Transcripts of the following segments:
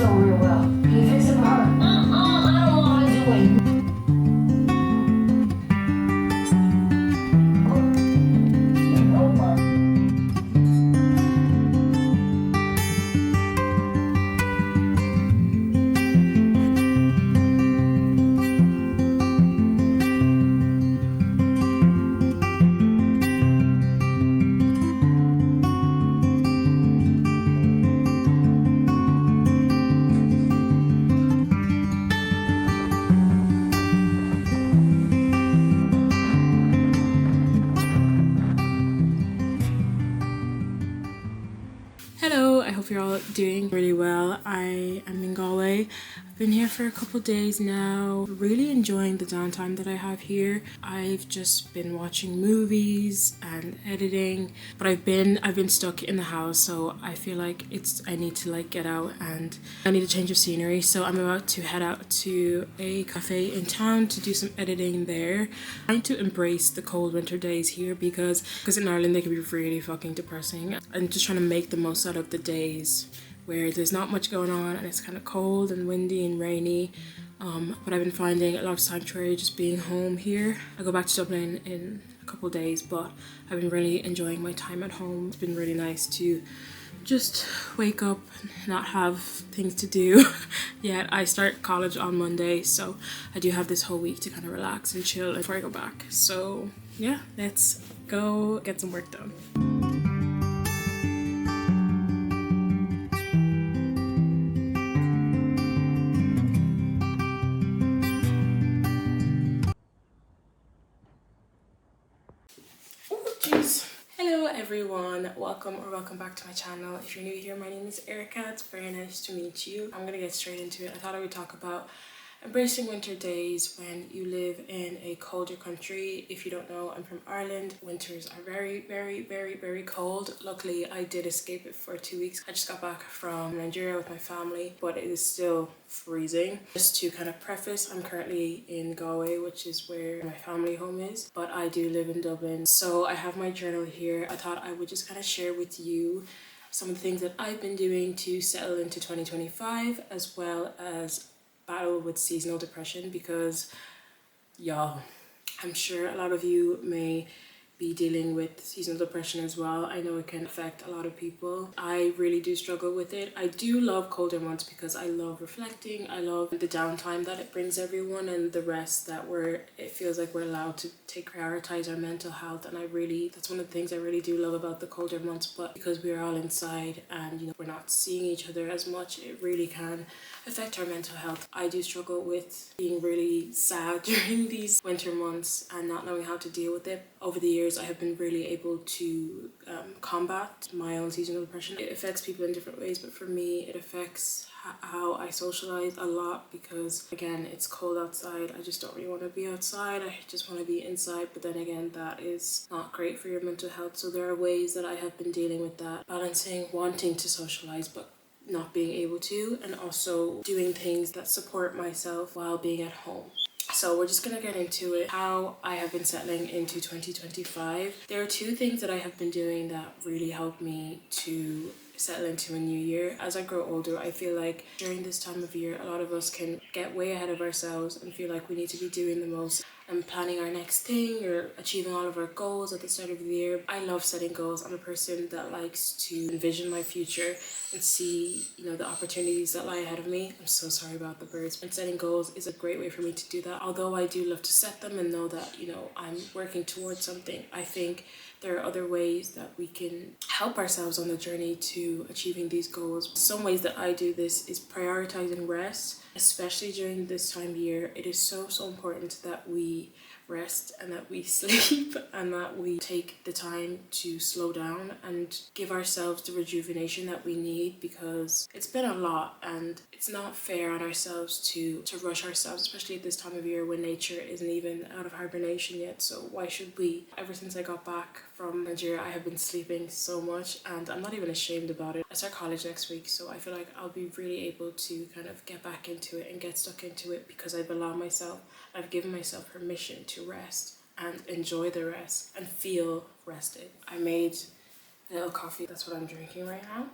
so real well. Can you fix it for her? I don't want to do it. Hello, I hope you're all doing really well. I am in Galway. I've been here for a couple days now, really enjoying the downtime that I have here. I've just been watching movies and editing, but I've been stuck in the house, so I feel like I need to like get out and I need a change of scenery. So I'm about to head out to a cafe in town to do some editing there. I'm trying to embrace the cold winter days here because in Ireland they can be really fucking depressing. I'm just trying to make the most out of the days where there's not much going on and it's kind of cold and windy and rainy. But I've been finding a lot of sanctuary just being home here. I go back to Dublin in a couple of days, but I've been really enjoying my time at home. It's been really nice to just wake up and not have things to do yet. I start college on Monday, so I do have this whole week to kind of relax and chill before I go back. So yeah, let's go get some work done. Hello everyone, welcome back to my channel. If you're new here, my name is Erica. It's very nice to meet you. I'm gonna get straight into it. I thought I would talk about embracing winter days when you live in a colder country. If you don't know, I'm from Ireland. Winters are very cold. Luckily, I did escape it for 2 weeks. I just got back from Nigeria with my family, but it is still freezing. Just to kind of preface, I'm currently in Galway, which is where my family home is, but I do live in Dublin. So I have my journal here. I thought I would just kind of share with you some of the things that I've been doing to settle into 2025, as well as battle with seasonal depression, because y'all, I'm sure a lot of you may be dealing with seasonal depression as well. I know it can affect a lot of people. I really do struggle with it. I do love colder months because I love reflecting. I love the downtime that it brings everyone and the rest that it feels like we're allowed to prioritize our mental health. And that's one of the things I really do love about the colder months. But because we're all inside and we're not seeing each other as much, it really can affect our mental health. I do struggle with being really sad during these winter months and not knowing how to deal with it. Over the years, I have been really able to combat my own seasonal depression. It affects people in different ways, but for me, it affects how I socialize a lot because, again, it's cold outside. I just don't really want to be outside. I just want to be inside. But then again, that is not great for your mental health. So there are ways that I have been dealing with that, balancing wanting to socialize, but not being able to, and also doing things that support myself while being at home. So we're just gonna get into it, how I have been settling into 2025. There are two things that I have been doing that really help me to settle into a new year. As I grow older, I feel like during this time of year, a lot of us can get way ahead of ourselves and feel like we need to be doing the most and planning our next thing or achieving all of our goals at the start of the year. I love setting goals. I'm a person that likes to envision my future and see, the opportunities that lie ahead of me. I'm so sorry about the birds. And setting goals is a great way for me to do that. Although I do love to set them and know that, I'm working towards something, I think there are other ways that we can help ourselves on the journey to achieving these goals. Some ways that I do this is prioritizing rest, especially during this time of year. It is so important that we rest and that we sleep and that we take the time to slow down and give ourselves the rejuvenation that we need, because it's been a lot and it's not fair on ourselves to rush ourselves, especially at this time of year when nature isn't even out of hibernation yet. So why should we? Ever since I got back from Nigeria, I have been sleeping so much and I'm not even ashamed about it. I start college next week, so I feel like I'll be really able to kind of get back into it and get stuck into it because I've given myself permission to rest and enjoy the rest and feel rested. I made a little coffee. That's what I'm drinking right now.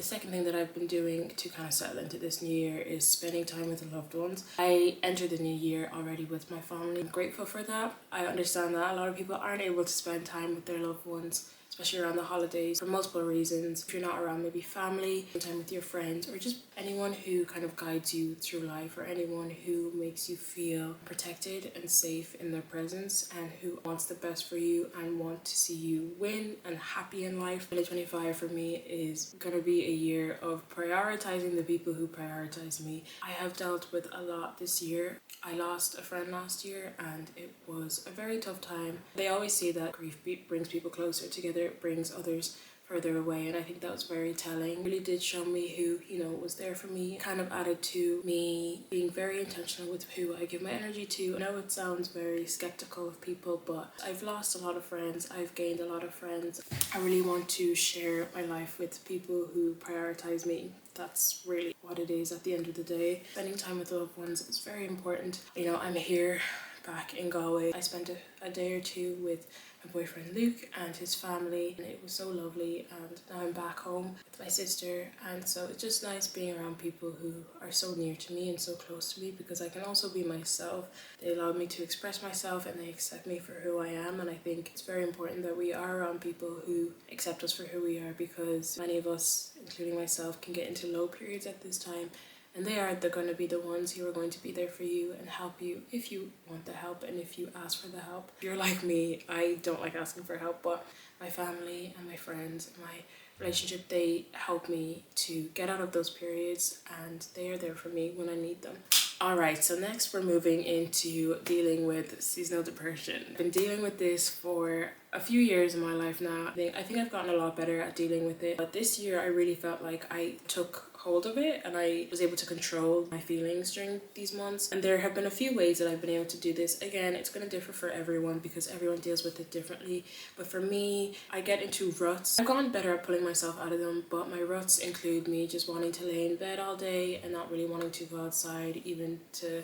The second thing that I've been doing to kind of settle into this new year is spending time with the loved ones. I entered the new year already with my family. I'm grateful for that. I understand that a lot of people aren't able to spend time with their loved ones, especially around the holidays, for multiple reasons. If you're not around maybe family, time with your friends, or just anyone who kind of guides you through life, or anyone who makes you feel protected and safe in their presence, and who wants the best for you and want to see you win and happy in life. 2025 for me is gonna be a year of prioritizing the people who prioritize me. I have dealt with a lot this year. I lost a friend last year and it was a very tough time. They always say that grief brings people closer together, it brings others further away, and I think that was very telling. It really did show me who, was there for me. Kind of added to me being very intentional with who I give my energy to. I know it sounds very skeptical of people, but I've lost a lot of friends, I've gained a lot of friends. I really want to share my life with people who prioritize me. That's really what it is at the end of the day. Spending time with loved ones is very important. I'm here back in Galway. I spent a day or two with my boyfriend Luke and his family, and it was so lovely, and now I'm back home with my sister, and so it's just nice being around people who are so near to me and so close to me, because I can also be myself. They allow me to express myself and they accept me for who I am, and I think it's very important that we are around people who accept us for who we are, because many of us, including myself, can get into low periods at this time, and they're going to be the ones who are going to be there for you and help you if you want the help and if you ask for the help. If you're like me, I don't like asking for help, but my family and my friends and my relationship, they help me to get out of those periods, and they are there for me when I need them. Alright, so next we're moving into dealing with seasonal depression. I've been dealing with this for a few years in my life now. I think I've gotten a lot better at dealing with it, but this year I really felt like I took hold of it and I was able to control my feelings during these months. And there have been a few ways that I've been able to do this. Again, it's going to differ for everyone because everyone deals with it differently, but for me, I get into ruts. I've gotten better at pulling myself out of them, but my ruts include me just wanting to lay in bed all day and not really wanting to go outside, even to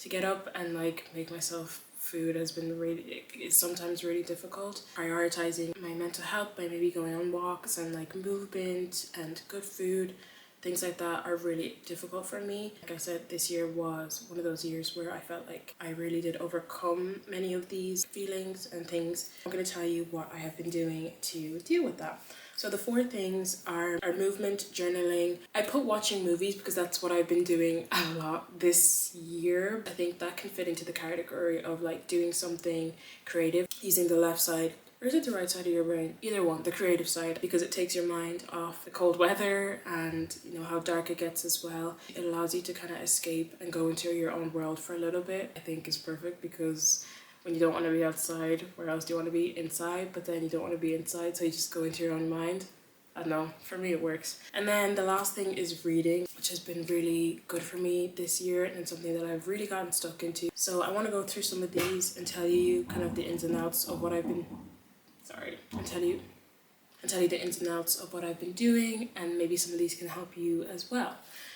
get up and like make myself food has been it's sometimes really difficult. Prioritizing my mental health by maybe going on walks and like movement and good food, things like that are really difficult for me. Like I said, this year was one of those years where I felt like I really did overcome many of these feelings and things. I'm going to tell you what I have been doing to deal with that. So the 4 things are movement, journaling. I put watching movies because that's what I've been doing a lot this year. I think that can fit into the category of like doing something creative, using the left side. Or is it the right side of your brain? Either one, the creative side, because it takes your mind off the cold weather and how dark it gets as well. It allows you to kind of escape and go into your own world for a little bit. I think is perfect because when you don't want to be outside, where else do you want to be? Inside, but then you don't want to be inside, so you just go into your own mind. I don't know, for me it works. And then the last thing is reading, which has been really good for me this year and something that I've really gotten stuck into. So I want to go through some of these and tell you kind of the ins and outs of what I've been and tell you the ins and outs of what I've been doing, and maybe some of these can help you as well.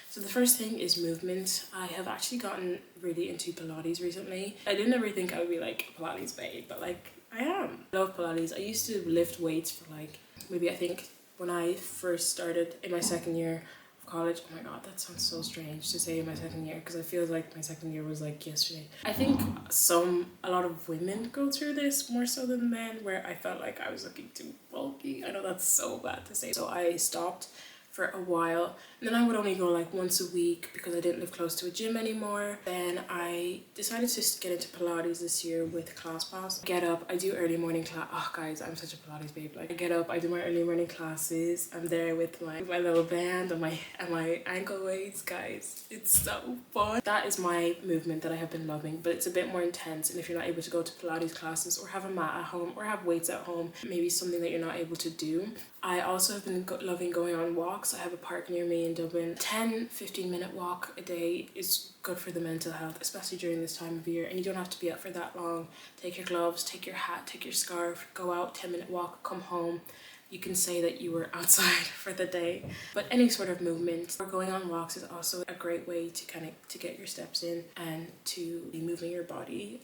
So the first thing is movement. I have actually gotten really into Pilates recently. I didn't ever think I would be like a Pilates babe, but like I am. I love Pilates. I used to lift weights for like maybe I think when I first started in my second year college. Oh my god, that sounds so strange to say in my second year because I feel like my second year was like yesterday. I think a lot of women go through this more so than men, where I felt like I was looking too bulky. I know that's so bad to say. So I stopped for a while, and then I would only go like once a week because I didn't live close to a gym anymore. Then I decided to get into Pilates this year with ClassPass. Get up, I do early morning class. Oh guys, I'm such a Pilates babe. Like I get up, I do my early morning classes. I'm there with my little band and my ankle weights, guys. It's so fun. That is my movement that I have been loving, but it's a bit more intense. And if you're not able to go to Pilates classes or have a mat at home or have weights at home, maybe something that you're not able to do. I also have been loving going on walks. I have a park near me in Dublin. 10-15 minute walk a day is good for the mental health, especially during this time of year, and you don't have to be out for that long. Take your gloves, take your hat, take your scarf, go out, 10-minute walk, come home. You can say that you were outside for the day. But any sort of movement or going on walks is also a great way to to get your steps in and to be moving your body.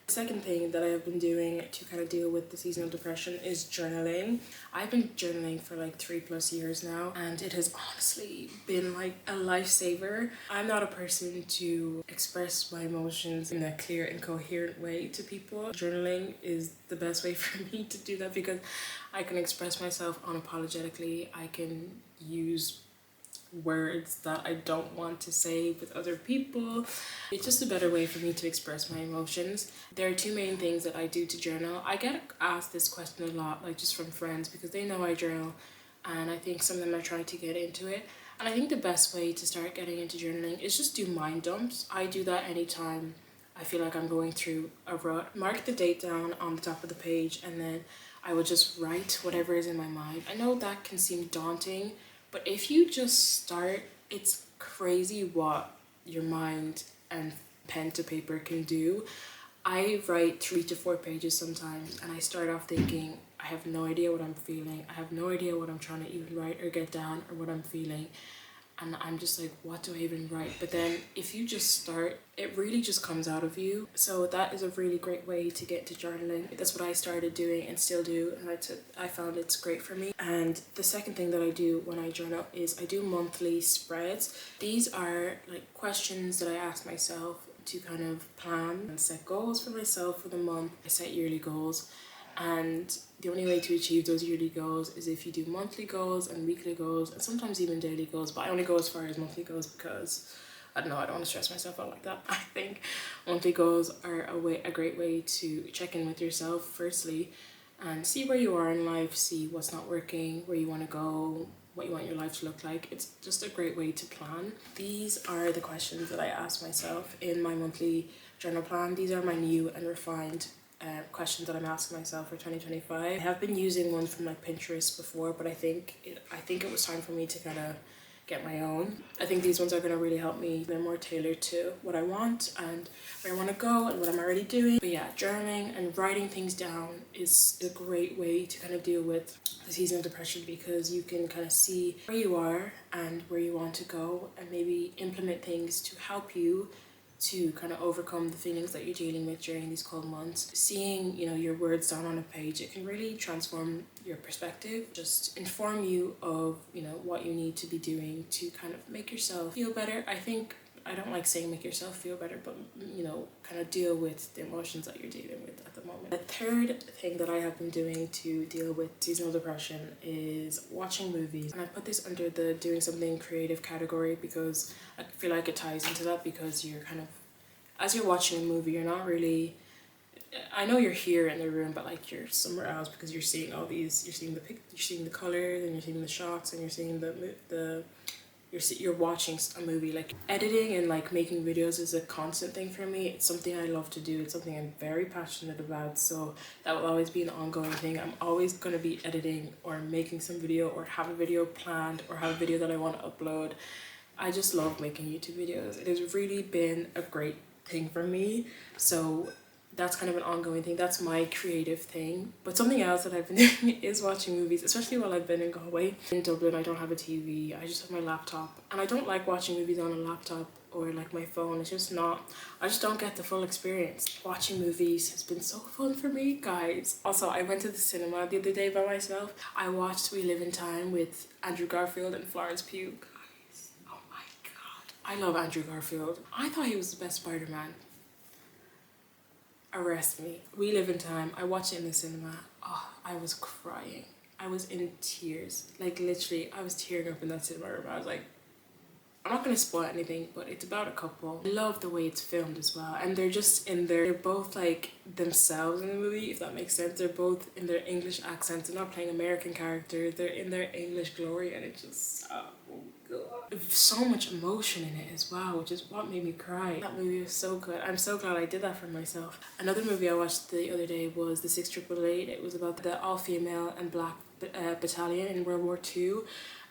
The second thing that I have been doing to kind of deal with the seasonal depression is journaling. I've been journaling for like 3+ years now, and it has honestly been like a lifesaver. I'm not a person to express my emotions in a clear and coherent way to people. Journaling is the best way for me to do that because I can express myself unapologetically. I can use words that I don't want to say with other people. It's just a better way for me to express my emotions. There are two main things that I do to journal. I get asked this question a lot, like just from friends, because they know I journal, and I think some of them are trying to get into it. And I think the best way to start getting into journaling is just do mind dumps. I do that anytime I feel like I'm going through a rut. Mark the date down on the top of the page, and then I will just write whatever is in my mind. I know that can seem daunting, but if you just start, it's crazy what your mind and pen to paper can do. I write 3 to 4 pages sometimes, and I start off thinking, I have no idea what I'm feeling. I have no idea what I'm trying to even write or get down or what I'm feeling. And I'm just like, what do I even write? But then if you just start, it really just comes out of you. So that is a really great way to get to journaling. That's what I started doing and still do, and I found it's great for me. And the second thing that I do when I journal is I do monthly spreads. These are like questions that I ask myself to kind of plan and set goals for myself for the month. I set yearly goals, and the only way to achieve those yearly goals is if you do monthly goals and weekly goals and sometimes even daily goals. But I only go as far as monthly goals because I don't know, I don't want to stress myself out like that. I think monthly goals are a great way to check in with yourself firstly and see where you are in life, see what's not working, where you want to go, what you want your life to look like. It's just a great way to plan. These are the questions that I ask myself in my monthly journal plan. These are my new and refined questions that I'm asking myself for 2025. I have been using one from like Pinterest before, but I think it was time for me to kind of get my own. I think these ones are going to really help me. They're more tailored to what I want and where I want to go and what I'm already doing. But yeah, journaling and writing things down is a great way to kind of deal with the seasonal depression because you can kind of see where you are and where you want to go and maybe implement things to help you to kind of overcome the feelings that you're dealing with during these cold months. Seeing, your words down on a page, it can really transform your perspective, just inform you of, what you need to be doing to kind of make yourself feel better. I don't like saying make yourself feel better, but kind of deal with the emotions that you're dealing with at the moment. The third thing that I have been doing to deal with seasonal depression is watching movies. And I put this under the doing something creative category because I feel like it ties into that because you're kind of, as you're watching a movie, you're not really, I know you're here in the room, but like you're somewhere else because you're seeing all these, you're seeing the colors and you're seeing the shots and you're seeing you're watching a movie. Like editing and like making videos is a constant thing for me. It's something I love to do. It's something I'm very passionate about. So that will always be an ongoing thing. I'm always going to be editing or making some video or have a video planned or have a video that I want to upload. I just love making YouTube videos. It has really been a great thing for me. So that's kind of an ongoing thing. That's my creative thing. But something else that I've been doing is watching movies, especially while I've been in Galway. In Dublin, I don't have a TV. I just have my laptop. And I don't like watching movies on a laptop or like my phone. It's just not, I just don't get the full experience. Watching movies has been so fun for me, guys. Also, I went to the cinema the other day by myself. I watched We Live in Time with Andrew Garfield and Florence Pugh. Guys, oh my God. I love Andrew Garfield. I thought he was the best Spider-Man. Arrest me. We Live in Time. I watched it in the cinema. Oh, I was crying. I was in tears. Like literally, I was tearing up in that cinema room. I was like, I'm not going to spoil anything, but it's about a couple. I love the way it's filmed as well. And they're just they're both like themselves in the movie, if that makes sense. They're both in their English accents. They're not playing American characters. They're in their English glory, and it's just, oh God. So much emotion in it as well, which is what made me cry. That movie was so good. I'm so glad I did that for myself. Another movie I watched the other day was The 6888. It was about the all-female and black battalion in World War II.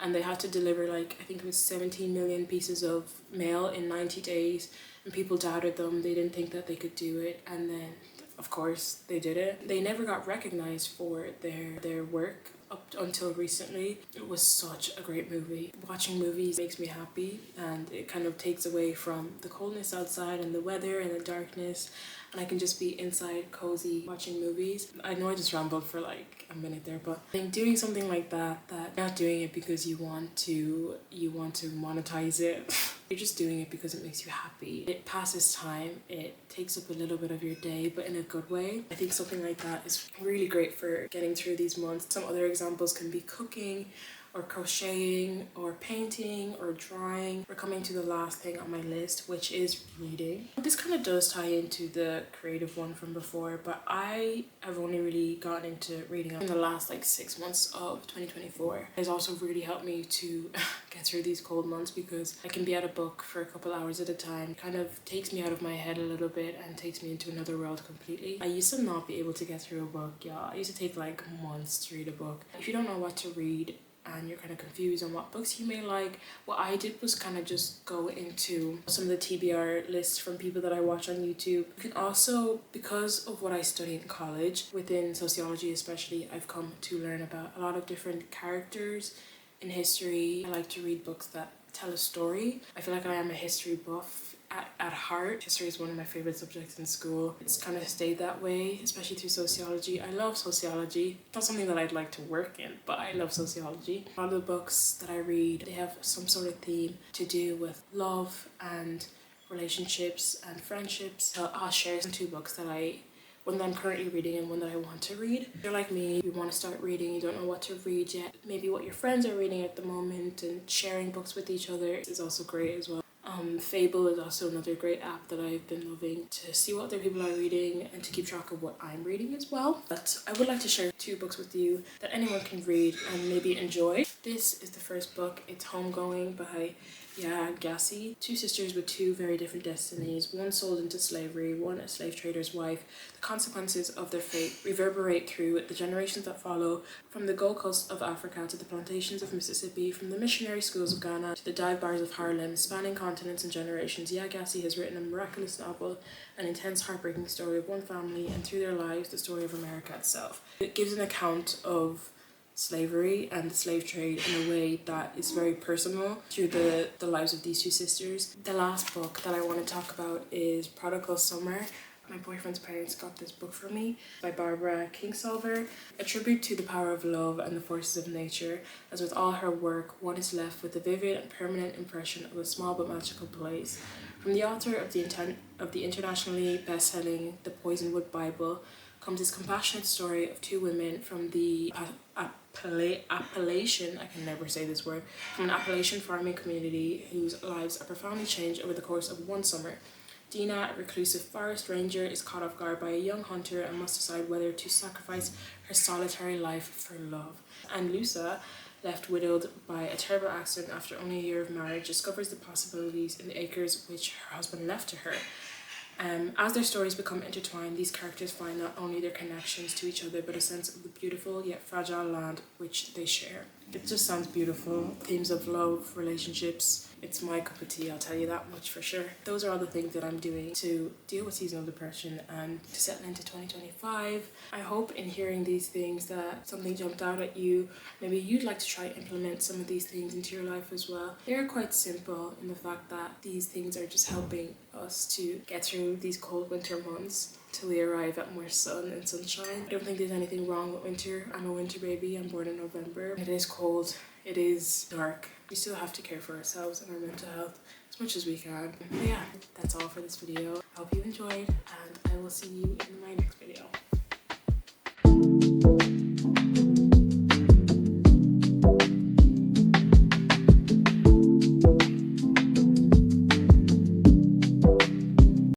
And they had to deliver like, I think it was 17 million pieces of mail in 90 days. And people doubted them. They didn't think that they could do it. And then, of course, they did it. They never got recognized for their work up until recently. It was such a great movie. Watching movies makes me happy, and it kind of takes away from the coldness outside and the weather and the darkness. and I can just be inside cozy watching movies. I know I just rambled for like a minute there, but I think doing something like that, you're not doing it because you want to monetize it. You're just doing it because it makes you happy. It passes time, it takes up a little bit of your day, but in a good way. I think something like that is really great for getting through these months. Some other examples can be cooking, or crocheting, or painting, or drawing. We're coming to the last thing on my list, which is reading. This kind of does tie into the creative one from before, but I have only really gotten into reading in the last like 6 months of 2024. It has also really helped me to get through these cold months because I can be at a book for a couple hours at a time. It kind of takes me out of my head a little bit and takes me into another world completely. I used to not be able to get through a book, yeah. I used to take like months to read a book. If you don't know what to read, and you're kind of confused on what books you may like, what I did was kind of just go into some of the TBR lists from people that I watch on YouTube. You can also, because of what I study in college, within sociology especially, I've come to learn about a lot of different characters in history. I like to read books that tell a story. I feel like I am a history buff at heart. History is one of my favorite subjects in school. It's kind of stayed that way, especially through sociology. I love sociology. It's not something that I'd like to work in, but I love sociology. A lot of the books that I read, they have some sort of theme to do with love and relationships and friendships. So I'll share some 2 books that one that I'm currently reading and one that I want to read. If you're like me, you want to start reading, you don't know what to read yet, maybe what your friends are reading at the moment, and sharing books with each other is also great as well. Fable is also another great app that I've been loving to see what other people are reading and to keep track of what I'm reading as well. But I would like to share 2 books with you that anyone can read and maybe enjoy. This is the first book. It's Homegoing by Gassi. 2 sisters with 2 very different destinies. One sold into slavery, one a slave trader's wife. The consequences of their fate reverberate through the generations that follow, from the Gold Coast of Africa to the plantations of Mississippi, from the missionary schools of Ghana to the dive bars of Harlem, spanning continents and generations. Gassi has written a miraculous novel, an intense, heartbreaking story of one family, and through their lives, the story of America itself. It gives an account of slavery and the slave trade in a way that is very personal through the lives of these 2 sisters. The last book that I want to talk about is Prodigal Summer. My boyfriend's parents got this book for me by Barbara Kingsolver, a tribute to the power of love and the forces of nature. As with all her work, one is left with a vivid and permanent impression of a small but magical place. From the author of the internationally best-selling The Poisonwood Bible comes this compassionate story of 2 women from the Appalachian, I can never say this word, from an Appalachian farming community whose lives are profoundly changed over the course of one summer. Dina, a reclusive forest ranger, is caught off guard by a young hunter and must decide whether to sacrifice her solitary life for love. And Lusa, left widowed by a terrible accident after only a year of marriage, discovers the possibilities in the acres which her husband left to her. As their stories become intertwined, these characters find not only their connections to each other, but a sense of the beautiful yet fragile land which they share. It just sounds beautiful. Themes of love, relationships. It's my cup of tea, I'll tell you that much for sure. Those are all the things that I'm doing to deal with seasonal depression and to settle into 2025. I hope in hearing these things that something jumped out at you. Maybe you'd like to try implement some of these things into your life as well. They're quite simple in the fact that these things are just helping us to get through these cold winter months till we arrive at more sun and sunshine. I don't think there's anything wrong with winter. I'm a winter baby. I'm born in November. It is cold. It is dark. We still have to care for ourselves and our mental health as much as we can. But yeah, that's all for this video. I hope you enjoyed, and I will see you in my next video.